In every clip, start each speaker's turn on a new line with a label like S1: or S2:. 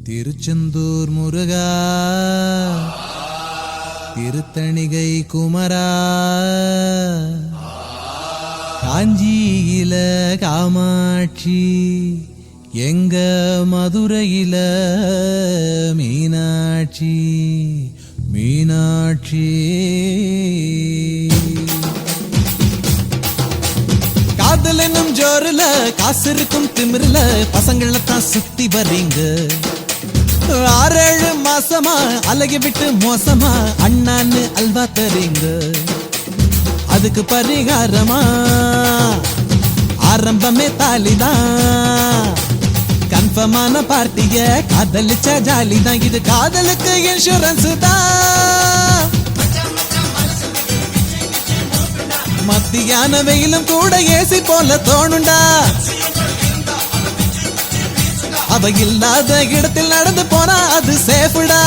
S1: திருச்செந்தூர் முருகா, திருத்தணிகை குமரா, காஞ்சியில காமாட்சி, எங்க மதுரையில மீனாட்சி மீனாட்சி. காதல் என்னும் ஜோருல, காசு இருக்கும் திமிருல, பசங்களத்தான் சுத்தி வரீங்க. 6-7 மாசமா அழகி விட்டு மோசமா அண்ணான்னு அல்வா தரீங்க. அதுக்கு பரிகாரமா ஆரம்பமே தாலிதான். கன்ஃபர்மான பார்ட்டிய காதலிச்ச ஜாலிதான். இது காதலுக்கு இன்சூரன்ஸ் தான். மத்தியான வெயிலும் கூட ஏசி போல தோணுண்டா. அவ இல்லாத இடத்தில் நடந்து போனா அது சேஃபுடா.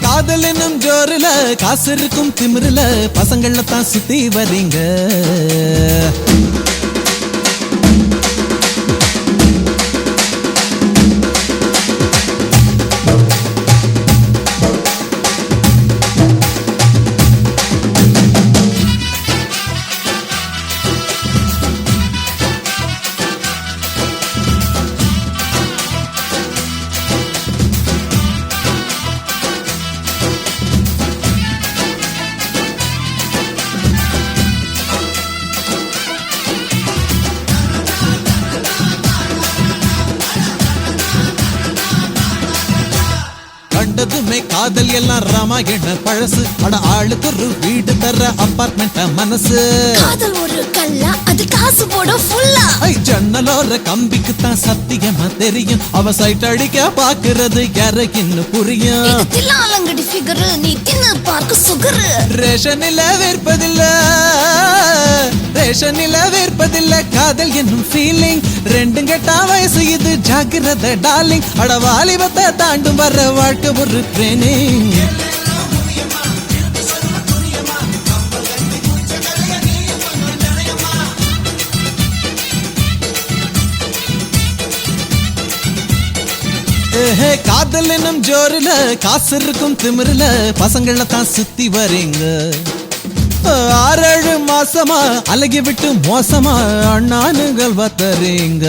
S1: காதல் என்னும் ஜோருல, காசு இருக்கும் திமிருல, பசங்கள தான் சுத்தி வரீங்க. கண்டதுமே காதல் எல்லாம் ராமாயண பழசு. அட ஆளுக்கு ஒரு வீடு தர அப்பார்ட்மெண்ட் மனசு.
S2: காதல் ஒரு கல்லா, அது காசு போட ஃபுல்லா.
S1: ஜன்னலோர கம்பிக்கு தான் சத்தியமா தெரியும். அவ சைட் அடிக்க பாக்குறது யாரைன்னு புரியும்.
S2: தில்லாலங்கடி ஃபிகர், நீ தின்னு பார்க்க சுகர்.
S1: ரேஷனில வேர்ப்பதில்ல, ரேஷனில வேர்ப்பதில்ல காதல் என்னும் ஃபீலிங். ரெண்டும் கெட்டா வயசு இது, ஜாக்கிரதை டார்லிங். அட வாலிபத்தை தாண்டும் வர்ற வாழ்க்கை ஒரு ட்ரெயினிங். காதல் என்னும் ஜோருல, காசு இருக்கும் திமிருல, பசங்கள தான் சுத்தி வரீங்க. 6-7 மாசமா அழகி விட்டு மோசமா அண்ணானுங்கள் வத்தறீங்க.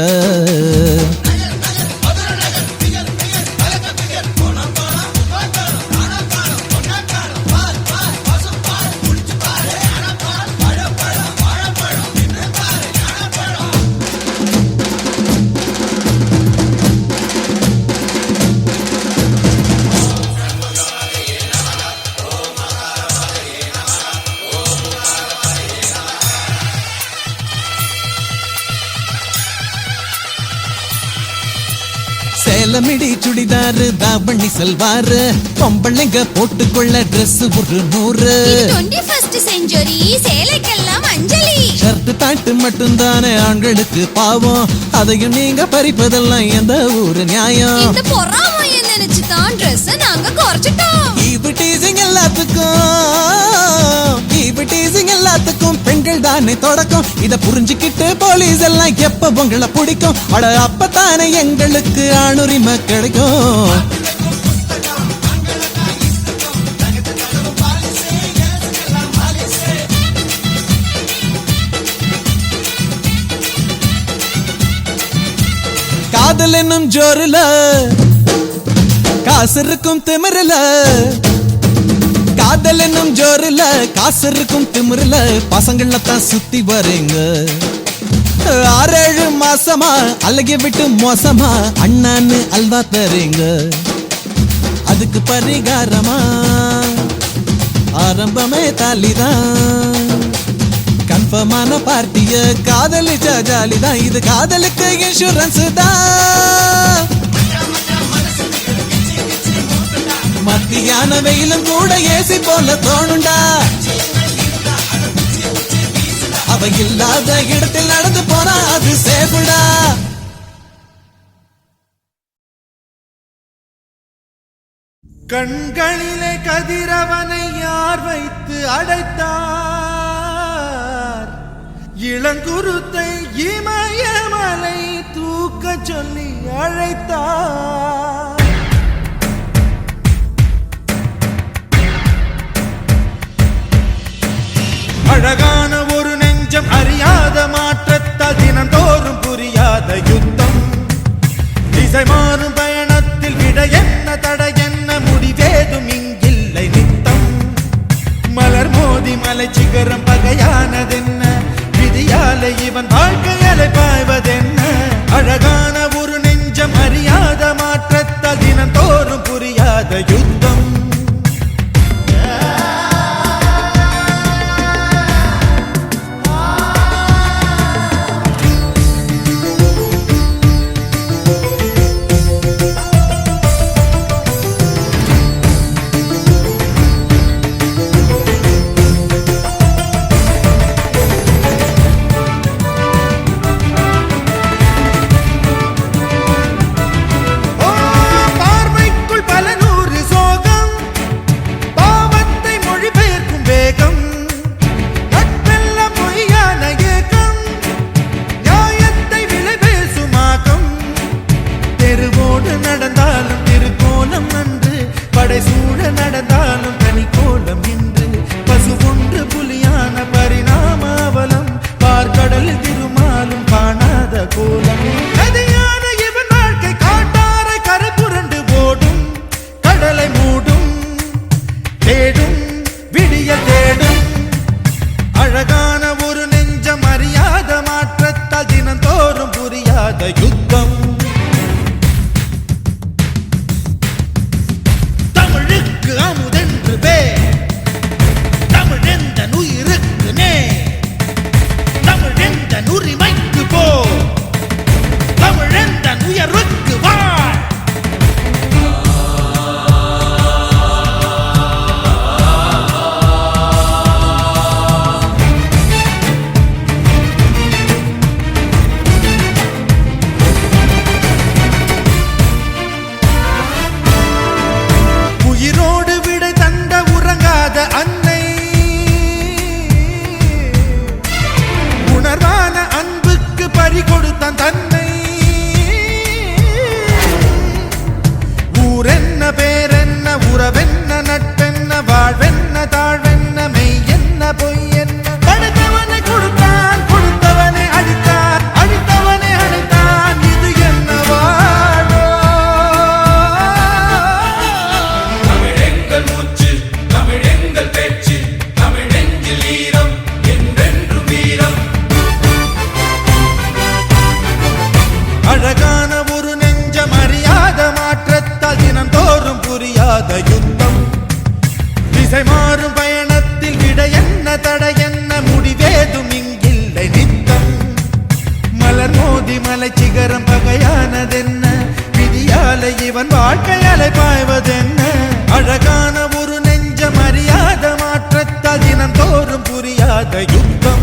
S1: சேலமிடி சுடிதாரு, தாவணி சல்வாரு, பொம்பளைங்க போட்டுக்கொள்ள ட்ரெஸ் ஒரு 100.
S2: 21st செஞ்சுரி, சேலைக்கெல்லாம் அஞ்சலி.
S1: ஷர்ட் பேண்ட் மட்டும் தானே ஆண்களுக்கு பாவம். அதையும் நீங்க பறிப்பதெல்லாம் எந்த ஊரு நியாயம்?
S2: இந்த பொறாமைய நினைச்சுதான் ட்ரெஸ் நாங்க குறைச்சிட்டோம்.
S1: டீசிங் எல்லாத்துக்கும் பெண்கள் தானே தொடக்கம். இத புரிஞ்சுக்கிட்டு போலீஸ் எல்லாம் எப்ப உங்களை பிடிக்கும். அட அப்பத்தானே எங்களுக்கு ஆணுரிமை கிடைக்கும். காதல் என்னும் ஜோருல, காசு இருக்கும் திமிருல, காதல் என்னும் ஜோருல, காசு இருக்கும் திமிருல, பசங்கள தான் சுத்தி வரீங்க. 6-7 மாசமா அழகி விட்டு மோசமா அண்ணான்னு அல்வா தரீங்க. அதுக்கு பரிகாரமா ஆரம்பமே தாலிதான். கன்ஃபர்மான பார்ட்டிய காதலிச்ச ஜாலிதான். இது காதலுக்கு இன்சூரன்ஸ் தான். மத்தியான வெயிலும் கூட ஏசி போல தோணுண்டா. அவ இல்லாத இடத்தில் நடந்து போனா அது சேஃபுடா.
S3: கண்களிலே கதிரவனை யார் வைத்து அடைத்தார்? இளங்குருத்தை இமயமலை தூக்க சொல்லி அழைத்தார். அழகான ஒரு நெஞ்சம் அறியாத மாற்றத்தால் தினந்தோறும் புரியாத யுத்தம். திசை மாறும் பயணத்தில் விட என்ன தடை என்ன முடிவேதும் இங்கில்லை நித்தம். மலர் மோதி மலை சிகரம் பகையானதென்ன, விதியாலை இவன் வாழ்க்கையலை பாய்வதென்ன. அழகான ஒரு நெஞ்சம் அறியாத மாற்றத்தால் தினந்தோறும் புரியாத யுத்தம். நடந்தாலும் தனி கோலம் இன்று பசு ஒன்று புலியான பரிணாமாவலம். பார்க்கடலில் திருமாலும் காணாத கோலம். நதியான இவன் வாழ்க்கை காட்டாரை கரை புரண்டு ஓடும், கடலை மூடும், தேடும் விடிய தேடும். அழகான ஒரு நெஞ்சம் அறியாத மாற்றத்தால் தினந்தோறும் புரியாத யுத்தம். அமுதென்று தமிழ் எந்த உயிருக்கு நே, தமிழ் எந்த உரிமைக்கு போ, தமிழ் எந்த உயர்வுக்கு வாழ். உயிரோடு விடை தந்த உறங்காத அன்னை, உணர்வான அன்புக்கு பறி கொடுத்தான் தன்னை. ஊரென்ன பேரென்ன உறவென்ன நட்பென்ன வாழ்வென்ன தாழ்வென்ன மெய் என்ன பொய் என்ன. படைத்தவனை கொடுத்தான், கொடுத்தவனை அழித்தான், அழித்தவனை அழைத்தான். இது என்ன வாழோ? அழகான ஒரு நெஞ்சம் அறியாத மாற்றத்தால் தினந்தோறும் புரியாத யுத்தம். திசை மாறும் பயணத்தில் விட என்ன தடை என்ன முடிவேதும் இங்கில்லை நித்தம். மலர் மோதி மலை சிகரம் பகையானதென்ன, விதியாலை இவன் வாழ்க்கையலை பாய்வதென்ன. அழகான ஒரு நெஞ்சம் அறியாத மாற்றத்தால் தினந்தோறும் புரியாத யுத்தம்.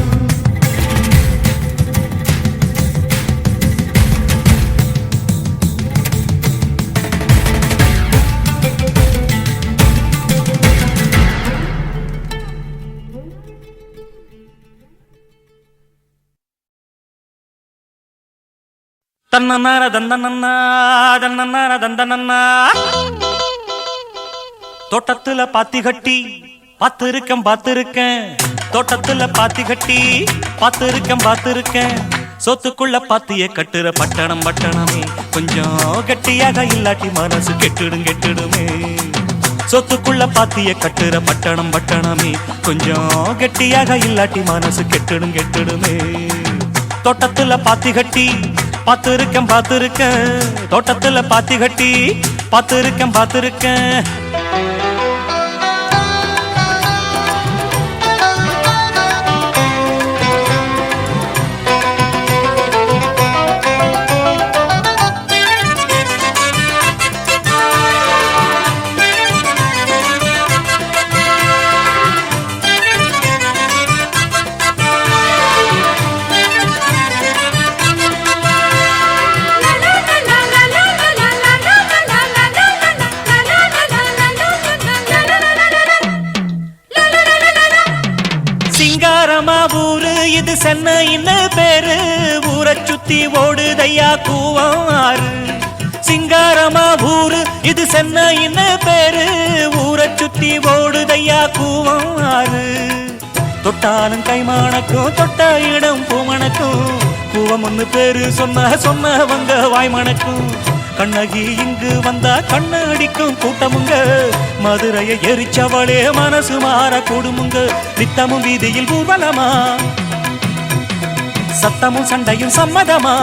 S4: தன்னன்னார தந்தனன்னா தன்னன்னார தந்தனன்னா. தோட்டத்துல பாத்தி கட்டி பாத்திருக்கேன் பாத்திருக்கேன், தோட்டத்துல பாத்தி கட்டி பாத்திருக்கேன். சொத்துக்குள்ள பாத்திய கட்டுற பட்டணம் பட்டணமே, கொஞ்சம் கெட்டியாக இல்லாட்டி மனசு கெட்டுடுமே. சொத்துக்குள்ள பாத்திய கட்டுற பட்டணம் பட்டணமே, கொஞ்சம் கெட்டியாக இல்லாட்டி மனசு கெட்டுடுமே. தோட்டத்துல பாத்தி கட்டி பாத்திருக்கேன், தோட்டத்துல பாத்தி கட்டி பாத்திருக்கேன். சென்னைன்னு பேரு ஊரை சுத்தி ஓடுதையா கூவம் ஆறு சிங்காரமா ஊரு இது சென்னைன்னு பேரு ஊரை சுத்தி ஓடுதையா கூவம் ஆறு தொட்டாலும் கைமானக்கும் தொட்ட இடம் பூமணக்கும் கூவம் ஒண்ணு பேரு சொன்னவங்க வாய்மணக்கும் கண்ணகி இங்கு வந்தா கண்ண அடிக்கும் கூட்டமுங்க மதுரையை எரிச்சவளே மனசு மாற கூடுமுங்க நித்தமும் வீதியில் ஊர்வலமா சத்தமும் சண்டையும் சம்மதமா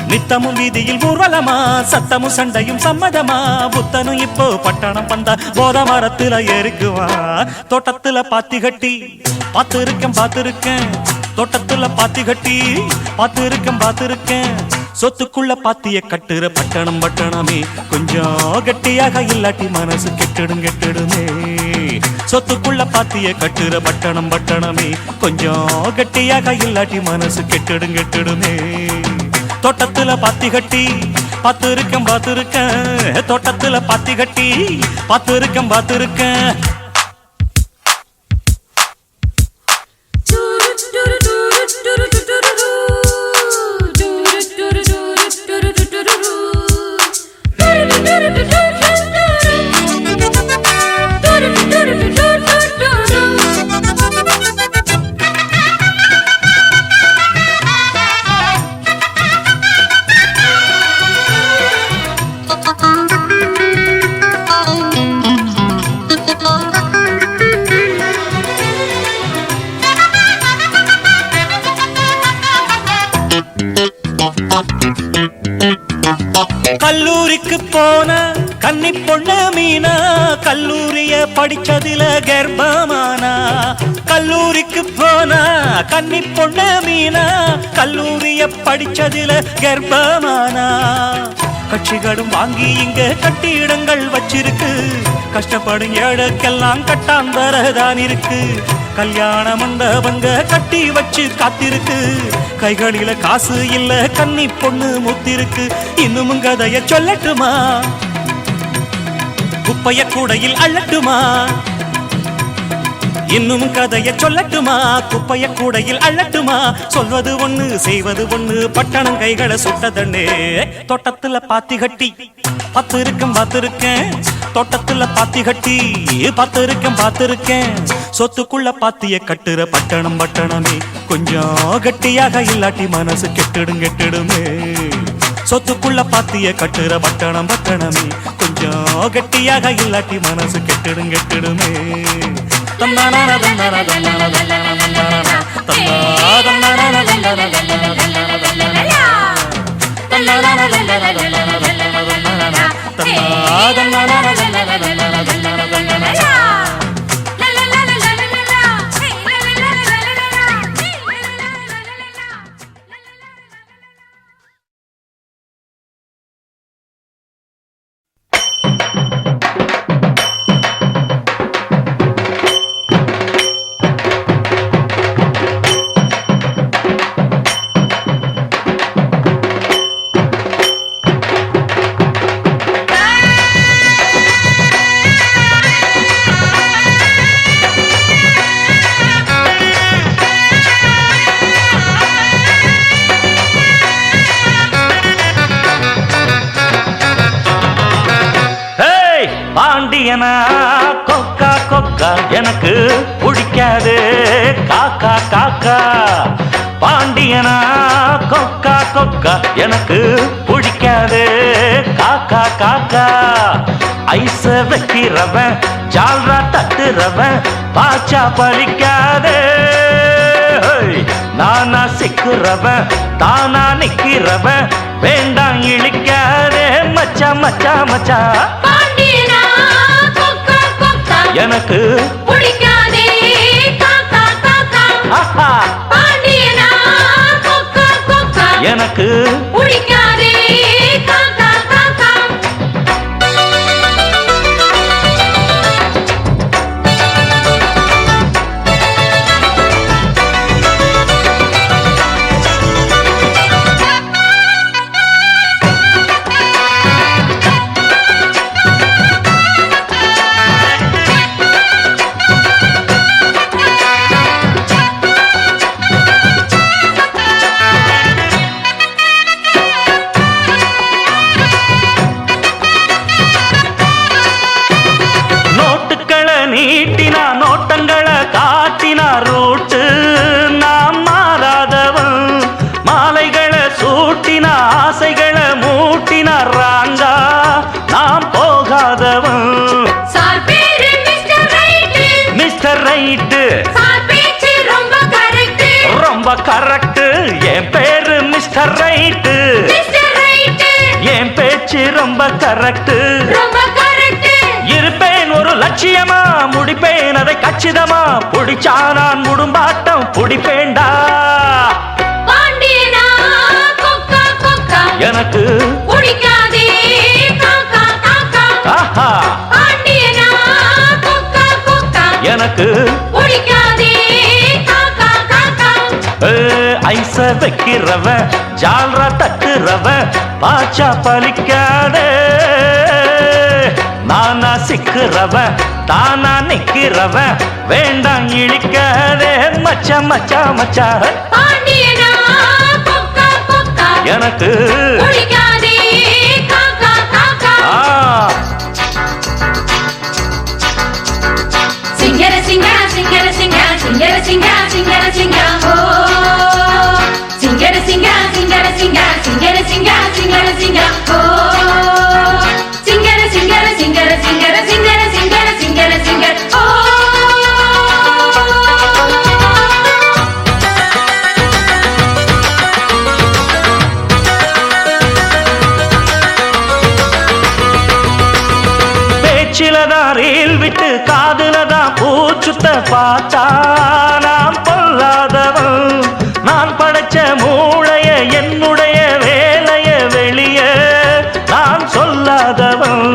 S4: நித்தமும் வீதியில் ஊர்வலமா சத்தமும் சண்டையும் சம்மதமா புத்தனும் இப்போ பட்டணம் வந்தா போத மரத்துல ஏறிக்குவா தோட்டத்துல பாத்தி கட்டி பார்த்திருக்கேன் தோட்டத்துல பாத்தி கட்டி பார்த்திருக்கேன் சொத்துக்குள்ள பாத்திய கட்டுற பட்டணமே கொஞ்சம் கட்டியாக இல்லாட்டி மனசு கெட்டுடுமே சொத்துக்குள்ள பாத்திய கட்டுற பட்டணமே கொஞ்சம் கட்டியாக இல்லாட்டி மனசு கெட்டுடுமே தோட்டத்துல பாத்தி கட்டி பார்த்திருக்கேன் தோட்டத்துல பாத்தி கட்டி பார்த்திருக்கேன் கல்லூரிக்கு போன கன்னி பொண்ணு மீனா கல்லூரிய படிச்சதில கர்ப்பமானா கல்லூரிக்கு போன கன்னி பொண்ணு மீனா கல்லூரிய படிச்சதில கர்ப்பமானா கட்சிகளும் வாங்கி இங்க கட்டிடங்கள் வச்சிருக்கு கஷ்டப்படும் ஏழுக்கெல்லாம் கட்டாந்தரதான் இருக்கு கல்யாண மண்டபங்க கட்டி வச்சு காத்திருக்கு கைகளில காசு இல்ல கன்னி பொண்ணு முத்திருக்கு இன்னும் கதைய சொல்லட்டுமா குப்பைய கூடையில் அள்ளட்டுமா இன்னும் கதைய சொல்லட்டுமா குப்பைய கூடையில் அள்ளட்டுமா சொல்வது ஒண்ணு செய்வது ஒண்ணு பட்டணம் கைகளை சுட்டதண்ணே தோட்டத்துல பாத்தி கட்டி பார்த்திருக்கேன் தோட்டத்துல பாத்தி கட்டி பார்த்திருக்கேன் சொத்துக்குள்ள பாத்திய கட்டுற பட்டணமே கொஞ்சம் கட்டியாக இல்லாட்டி மனசு கெட்டுடுமே சொத்துக்குள்ள பாத்திய கட்டுற பட்டணமே கொஞ்சம் கட்டியாக இல்லாட்டி மனசு கெட்டுடுமே பாண்டியனா கொக்கா கொக்கா எனக்கு பிடிக்காது காக்கா காக்கா பாண்டியனா கொக்கா கொக்கா எனக்கு பிடிக்காது காக்கா காக்கா ஐச வைக்கிறவன் ஜால்ரா தட்டுறவன் பாச்சா பலிக்காதே நானா சிக்கிறவன் தானா நிக்கிறவன் வேண்டாம் இழிக்காதே மச்சா மச்சா மச்சா எனக்கு
S2: பிடிக்காதே காக்கா காக்கா பாண்டியனா கொக்கா கொக்கா
S4: எனக்கு
S2: பிடிக்காதே காக்கா காக்கா
S4: கரெக்ட். என் பேரு மிஸ்டர் ரைட்டு. என் பேச்சு ரொம்ப கரெக்ட். இருப்பேன் ஒரு லட்சியமா, முடிப்பேன் அதை கச்சிதமா. புடிச்சா நான் முடும்பாட்டம் புடிப்பேண்டா. எனக்கு
S2: பிடிக்காதே காக்கா காக்கா.
S4: ஆஹா
S2: பாண்டியனா கொக்கா கொக்கா.
S4: எனக்கு
S2: பிடிக்காதே காக்கா காக்கா.
S4: ஐச வைக்கிறவன் ஜால்ரா தட்டுறவன் பாச்சா பலிக்காதே. நானா சிக்கிறவன் தானா நிக்கிறவன் வேண்டாம் இழிக்காதே. மச்சா மச்சா மச்சா
S2: பாண்டியனா கொக்கா கொக்கா.
S4: எனக்கு
S2: பிடிக்காதே காக்கா காக்கா. சிங்கர சிங்கர சிங்கர சிங்கர சிங்கர சிங்கர சிங்கர சிங்கர ஓ. சிங்கர சிங்கர சிங்கர சிங்கர சிங்கர சிங்கர சிங்கர சிங்கர ஓ. சிங்கர சிங்கர சிங்கர சிங்கர சிங்கர சிங்கர சிங்கர சிங்கர ஓ.
S4: பேச்சிலதான் ரீல் விட்டு காதுலதான் பூச்சுத்த பார்த்தா நான் பொல்லாதவன். நான் படைச்ச மூளைய என்னுடைய வேலைய வெளிய நான் சொல்லாதவன்.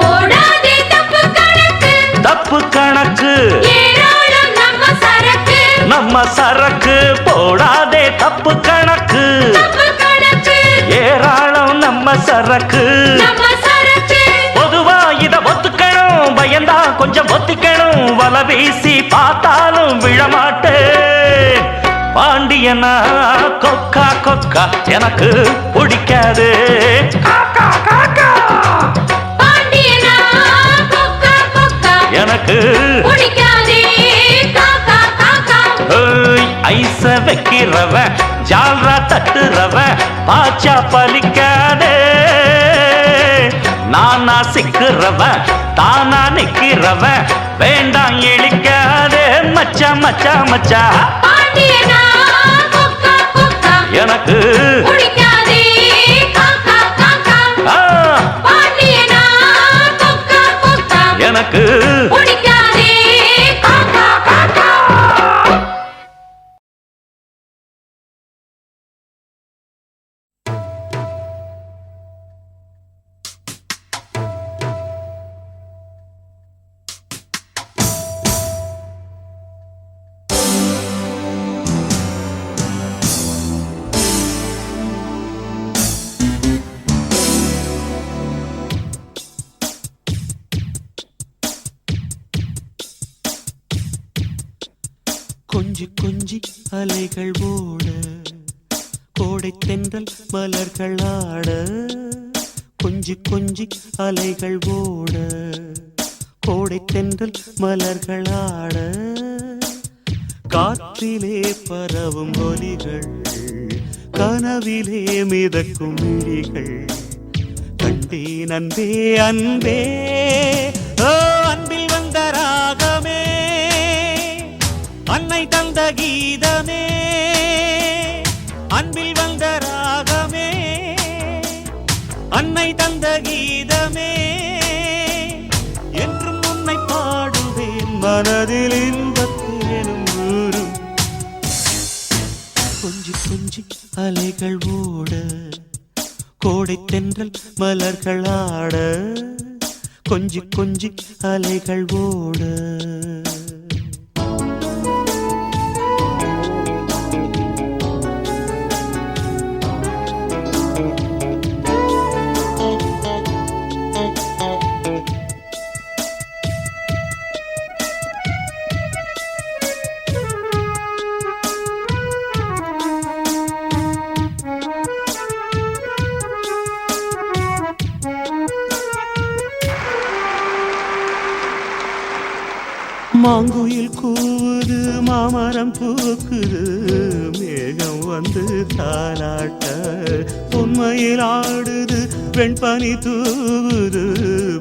S2: போடாதே தப்பு கணக்கு.
S4: தப்பு கணக்கு
S2: ஏராளம் நம்ம சரக்கு.
S4: நம்ம சரக்கு. போடாதே தப்பு கணக்கு.
S2: தப்பு கணக்கு
S4: ஏராளம் நம்ம சரக்கு.
S2: நம்ம சரக்கு.
S4: பொதுவா இத ஒத்துக்கணும், பயந்தா கொஞ்சம் ஒத்திக்கணும். வல வீசி பார்த்தாலும் விழமாட்டேன். பாண்டியனா கொக்கா கொக்கா எனக்கு பிடிக்காது. காக்கா காக்கா
S2: பாண்டியனா கொக்கா கொக்கா.
S4: எனக்கு
S2: பிடிக்காதே காக்கா காக்கா.
S4: ஐச வைக்கிறவன் ஜால்ரா தட்டுறவன் பாச்சா பலிக்காதே. நானா சிக்கிறவன் தானா நிக்கிறவன் வேண்டாம் இழிக்காதே. மச்சா மச்சா மச்சா
S2: பாண்டியனா கொக்கா கொக்கா.
S4: எனக்கு
S2: பிடிக்காதே காக்கா காக்கா.
S4: ஆ,
S2: பாண்டியனா கொக்கா கொக்கா.
S4: எனக்கு
S2: பிடிக்காதே காக்கா காக்கா.
S1: கொஞ்சி கொஞ்சி அலைகள் ஓட கோடை தென்றல் மலர்கள் ஆட. கொஞ்சி கொஞ்சி அலைகள் ஓட கோடை தென்றல் மலர்கள் ஆட. காற்றிலே பரவும் ஒலிகள் கனவிலே மிதக்கும் விழிகள். கண்டேன் அன்பே அன்பே ஓ அன்பில் வந்த ராகமே அன்னை தந்த கீதமே. அன்பில் வந்த ராகமே அன்னை தந்த கீதமே. என்றும் உன்னை பாடுவேன் மனதில் இன்பத்தேனும் ஊரும். கொஞ்சி கொஞ்சி அலைகள் ஓட கோடை தென்றல் மலர்கள் ஆட. கொஞ்சி கொஞ்சி அலைகள் ஓட. மாங்குயில் கூவுது மாமரம் பூக்குது மேகம் வந்து தாலாட்ட. உண்மையில் ஆடுது வெண்பனி தூவுது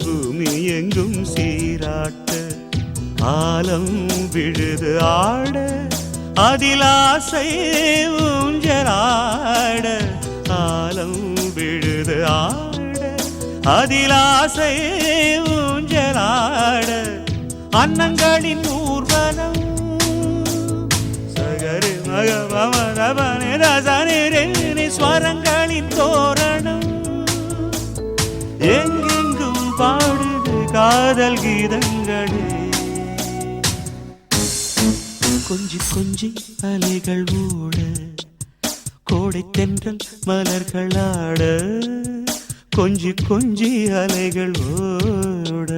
S1: பூமி எங்கும் சீராட்ட. ஆலம் விழுது ஆட
S5: அதில் ஆசை ஊஞ்சலாட ஆலம் விழுது ஆட அதில் ஆசை ஊஞ்சலாட அன்னங்களின் ஊர்வலம் சகரி மகமதபனே ரசனி ஸ்வரங்களின் தோரணம் எங்கெங்கும் பாடுது காதல் கீதங்களே கொஞ்சி கொஞ்சி அலைகள் ஓட கோடை தென்றல் மலர்கள் ஆட கொஞ்சி கொஞ்சி அலைகள் ஓட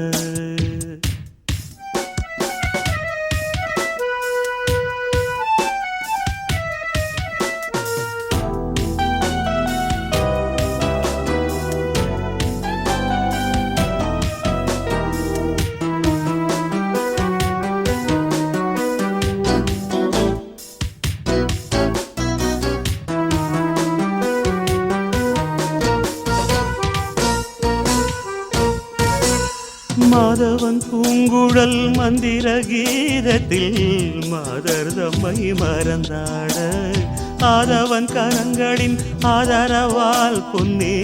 S5: மாதவன் பூங்குழல் மந்திர கீதத்தில் மாதர் தம்மை மறந்தாட ஆதவன் கரங்களின் ஆதரவால் பொன்னே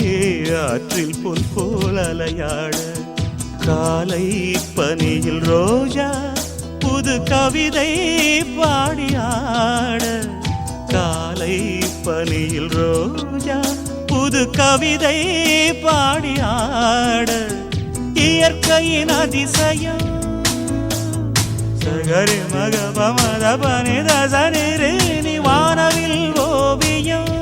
S5: ஆற்றில் பொன் போல் அலையாட காலை பனியில் ரோஜா புது கவிதை பாடியாட காலை பனியில் ரோஜா புது கவிதை பாடியாட இயற்கையின் அதிசயம் சகரி மகபமதபனி தசனி வானவில் ஓவியம்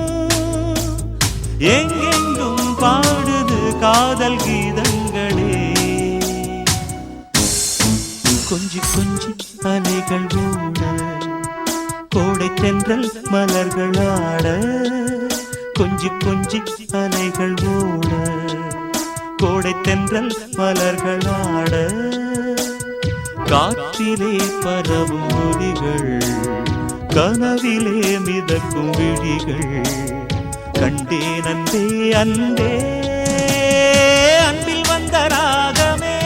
S5: எங்கெங்கும் பாடுது காதல் கீதங்களே கொஞ்சி கொஞ்சி அலைகள் ஓட கோடை தென்றல் மலர்கள் ஆட கொஞ்சி கொஞ்சி அலைகள் ஓட கோடை தென்றல் மலர்கள் ஆட காற்றிலே பரவும் ஒலிகள் கனவிலே மிதக்கும் விழிகள் கண்டேன் அன்பே அன்பே அன்பில் வந்த ராகமே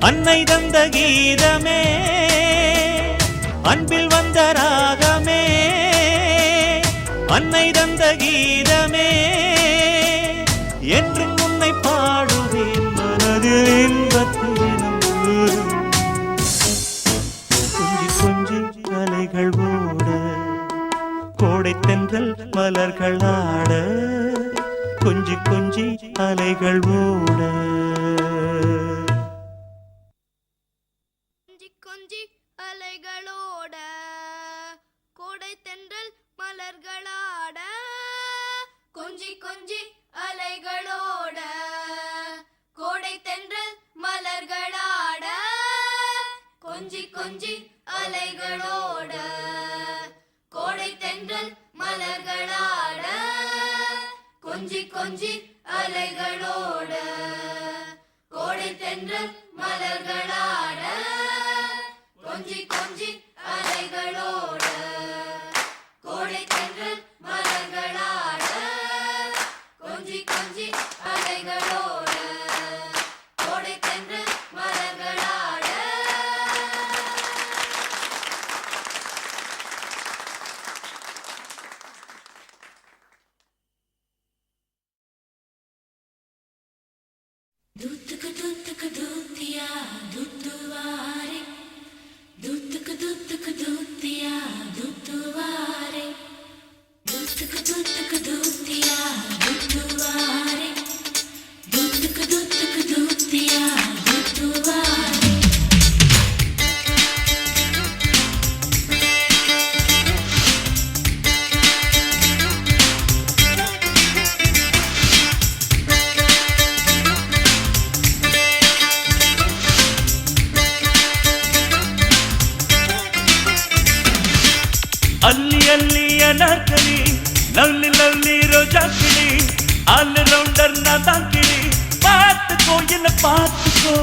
S5: அன்னை தந்த கீதமே அன்பில் வந்த ராகமே அன்னை தந்த கீதமே என்று உன்னை பாடுவேன் மனதில் இன்பத்தேனும் கொஞ்சி கொஞ்சி அலைகள் ஓட கோடை தென்றல் மலர்கள் ஆட கொஞ்சி கொஞ்சி அலைகள் ஓட
S6: கொஞ்சி அலைகளோட கோடை தென்றல் மலர்களாட கொஞ்சி கொஞ்சி அலைகளோட கோடை தென்றல் மலர்களாட கொஞ்சி கொஞ்சி அலைகளோட கோடை தென்றல் மலர்களாட கொஞ்சி கொஞ்சி அலைகளோட கோடை தென்றல் மலர்களாட கொஞ்சி கொஞ்சி அலைகளோட கோடை தென்றல் மலர்களாட கொஞ்சி கொஞ்சி அலைகளோட கோடை தென்றல் மலர்களாட दूतक दूतक दूतिया दूतवारे दूतक दूतक दूतिया दूतवारे दूतक दूतक दूतिया दूतवारे दूतक दूतक दूतिया दूतवारे
S4: ಅಲ್ಲಿ ಅಲ್ಲಿ ಅನಾರ್ಕಲಿ ಲವ್ಲಿ ಲವ್ಲಿ ರೋಜಾ ಕಿಳಿ ಆಲ್ ರೌಂಡರ್ ನಾ ದಾಂಕಿಳಿ ಪಾತ್ಕೋ என்ன ಪಾತ್ಕೋ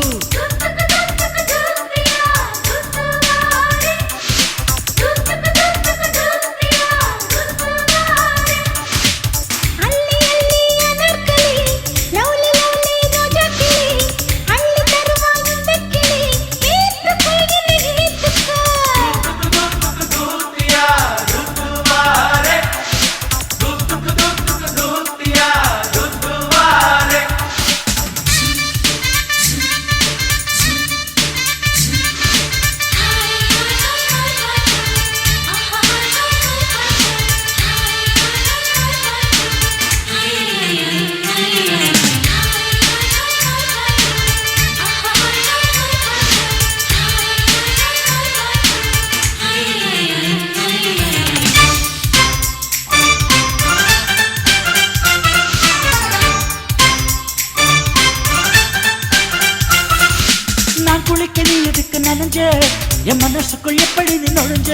S4: மனசுக்குள் எப்படி நீ நுழைஞ்ச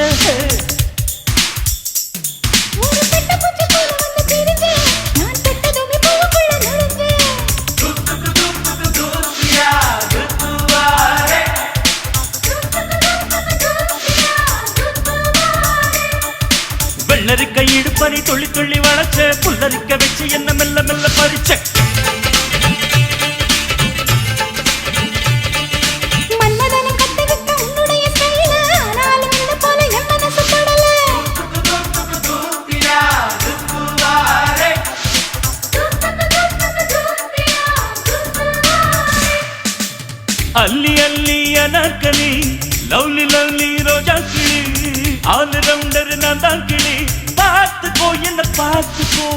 S2: ஒரு பெட்ட பூச்சி போல வந்து பிரிஞ்சு நான் பெட்டதுமே பூவுக்குள்ள நுழைஞ்சு
S4: வெள்ளரிக்க இடுப்பறி துள்ளி துள்ளி வளைச்ச புல்லரிக்க வச்சு என்ன மெல்ல மெல்ல பறிச்ச
S2: மன்னதனை கத்துக்கிட்ட உன்னுடைய ஸ்டைல ஆனாலும் இந்த போல என் மனசு படல
S4: அள்ளி அள்ளி அனார்கலி லவ்லி லவ்லி ரோஜா கிளி ஆல் ரவுண்டர் நான் தான் கிளி பார்த்துக்கோ என்ன பார்த்துக்கோ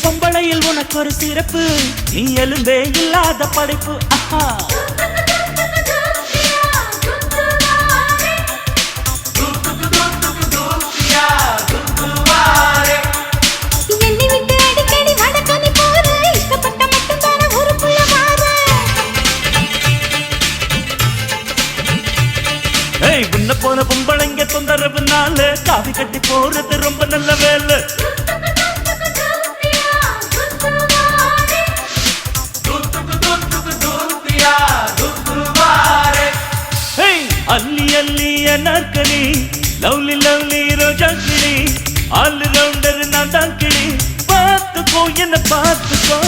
S4: பொம்பளையில் உனக்கு ஒரு சிறப்பு நீ எலும்பே இல்லாத படைப்பு ஆஹா
S2: என்னை விட்டு அடிக்கடி வடக்க நீ போற இஷ்டப்பட்ட மட்டும் தான ஒரு புள்ள மாற
S4: ஏய் உன்ன போன பொம்பளைங்க தொந்தரவுனால காவி கட்டி போறது ரொம்ப நல்ல வேலை அள்ளி அள்ளி அனார்கலி லவ்லி லவ்லி ரோஜா கிளி ஆல் ரவுண்டர் நான் தான் கிளி பார்த்துக்கோ என்ன பார்த்துக்கோ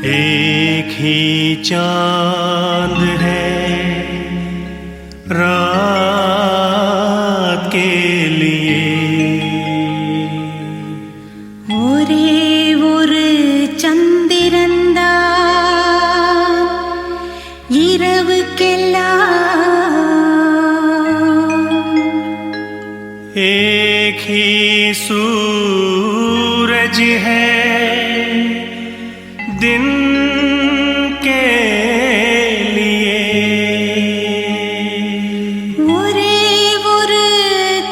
S5: एक ही चांद है रात के लिए
S2: ஒரே ஒரு சந்திரன்தான் இரவுக்கெல்லாம்
S5: एक ही सूरज है दिन के लिए
S2: ஒரே ஒரு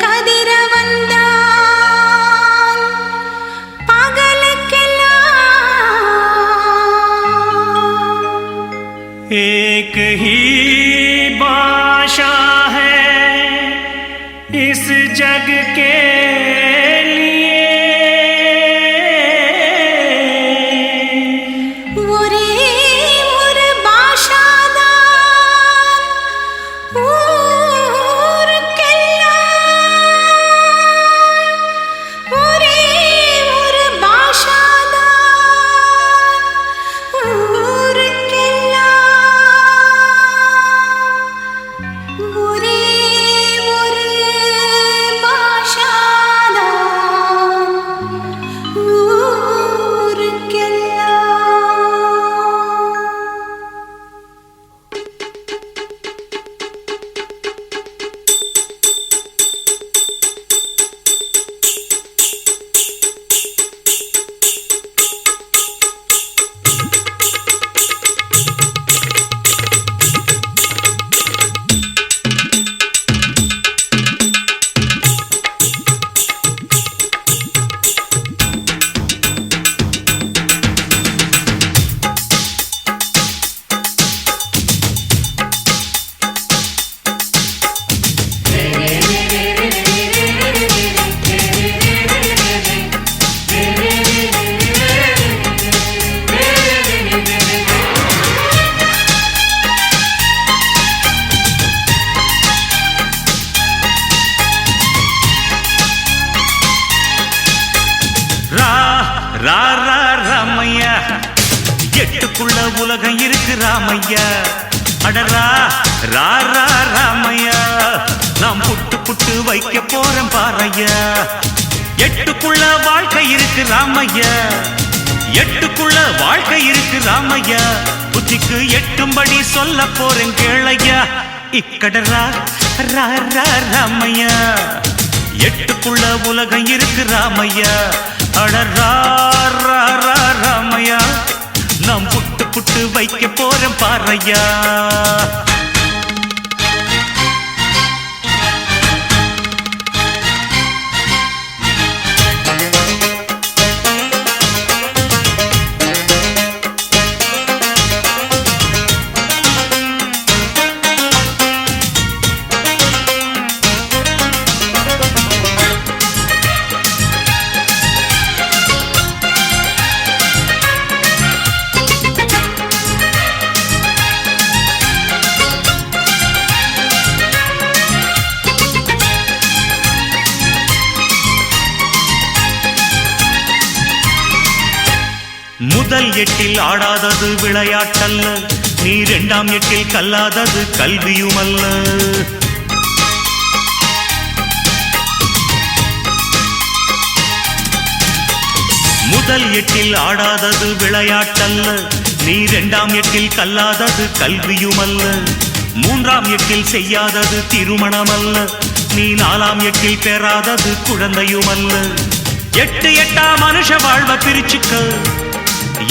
S2: கதிரவன்தான் பகலுக்கெல்லாம்
S5: एक ही भाषा है इस जग के
S2: ஒரே ஒரு பாஷாதான் ஊருக்கெல்லாம் ஒரே ஒரு பாஷாதான் ஊருக்கெல்லாம் ஒரே ஒரு பாஷாதான்
S5: ராமையா எட்டுக்குள்ள உலகம் இருக்கு ராமையா அடரா ரா ரா ராமையா நாம் புட்டு புட்டு வைக்க போறோம் பாரையா எட்டுக்குள்ள வாழ்க்கை இருக்கு ராமையா எட்டுக்குள்ள வாழ்க்கை இருக்கு ராமையா புத்திக்கு எட்டும்படி சொல்ல போறேன் கேளையா இக்கடரா ரா ரா ராமையா எட்டுக்குள்ள உலகம் இருக்கு ராமையா அடரா ரா ரா ராமையா நாம் புட்டு புட்டு வைக்க போறோம் பாரையா முதல் எட்டில் ஆடாதது விளையாட்டல்ல நீ இரண்டாம் எட்டில் கல்லாதது கல்வியுமல்ல முதல் எட்டில் ஆடாதது விளையாட்டல்ல நீ இரண்டாம் எட்டில் கல்லாதது கல்வியுமல்ல மூன்றாம் எட்டில் செய்யாதது திருமணமல்ல நீ நாலாம் எட்டில் பெறாதது குழந்தையுமல்ல எட்டு எட்டா மனுஷ வாழ்வ பிரிச்சுக்க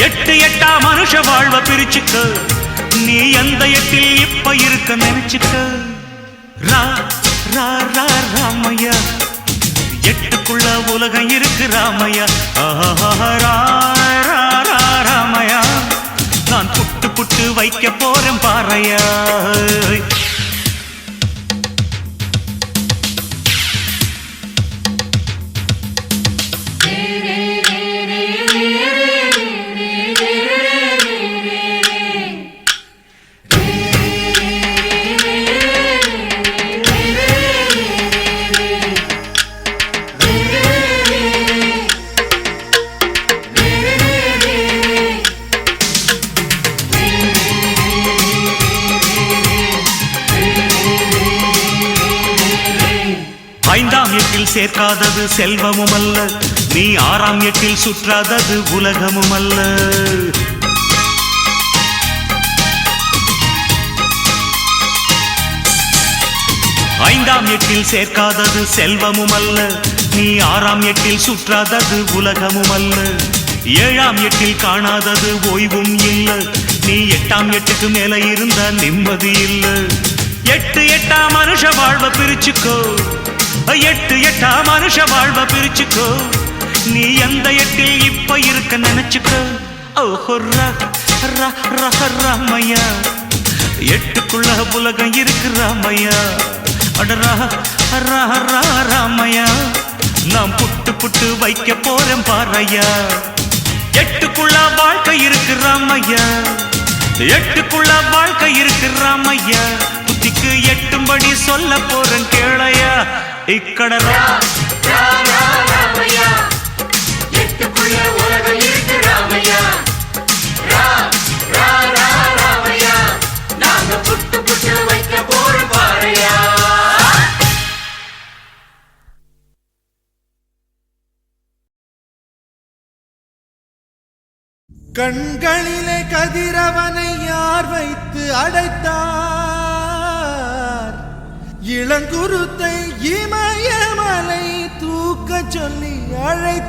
S5: எட்டு எட்டா மனுஷ வாழ்வ பிரிச்சுக்க நீ எந்த எட்டில் இப்ப இருக்க நினைச்சுக்க ரா ரா ரா ராமையா எட்டுக்குள்ள உலகம் இருக்கு ராமையா ரா ரா ரா ராமையா நான் புட்டு புட்டு வைக்க போறேன் பாரையா ஐந்தாம் எட்டில் சேர்க்காதது செல்வமும் அல்ல நீ ஆறாம் எட்டில் சுற்றாதது உலகமும் அல்ல ஐந்தாம் எட்டில் சேர்க்காதது செல்வமும் அல்ல நீ ஆறாம் எட்டில் சுற்றாதது உலகமும் அல்ல ஏழாம் எட்டில் காணாதது ஓய்வும் இல்ல நீ எட்டாம் எட்டுக்கு மேல இருந்த நிம்மதி இல்ல எட்டு எட்டா மனுஷ வாழ்வ பிரிச்சுக்கோ எட்டு எட்டா மனுஷ வாழ்வ பிரிச்சுக்கோ நீ எந்த எட்டில் இப்ப இருக்க நினைச்சுக்கோ ஓஹோ ராமையா எட்டுக்குள்ள உலகம் இருக்கு ராமையா அடரா ரா ரா ராமையா நாம் புட்டு புட்டு வைக்க போறேன் பாரையா எட்டுக்குள்ள வாழ்க்கை இருக்கு ராமையா எட்டுக்குள்ள வாழ்க்கை இருக்கு ராமையா புத்திக்கு எட்டும்படி சொல்ல போறேன் கேளையா இக்கடரா
S2: ராமையா எட்டுக்குள்ள உலகம் இருக்கு ராமையா ரா ரா ரா ராமையா நாங்க புட்டு புட்டு வைக்க போறோம் பாரையா
S3: கண்களிலே கதிரவனை யார் வைத்து அடைத்தார் இளங்குருத்தை இமயமலை தூக்க சொல்லி அழைத்தார்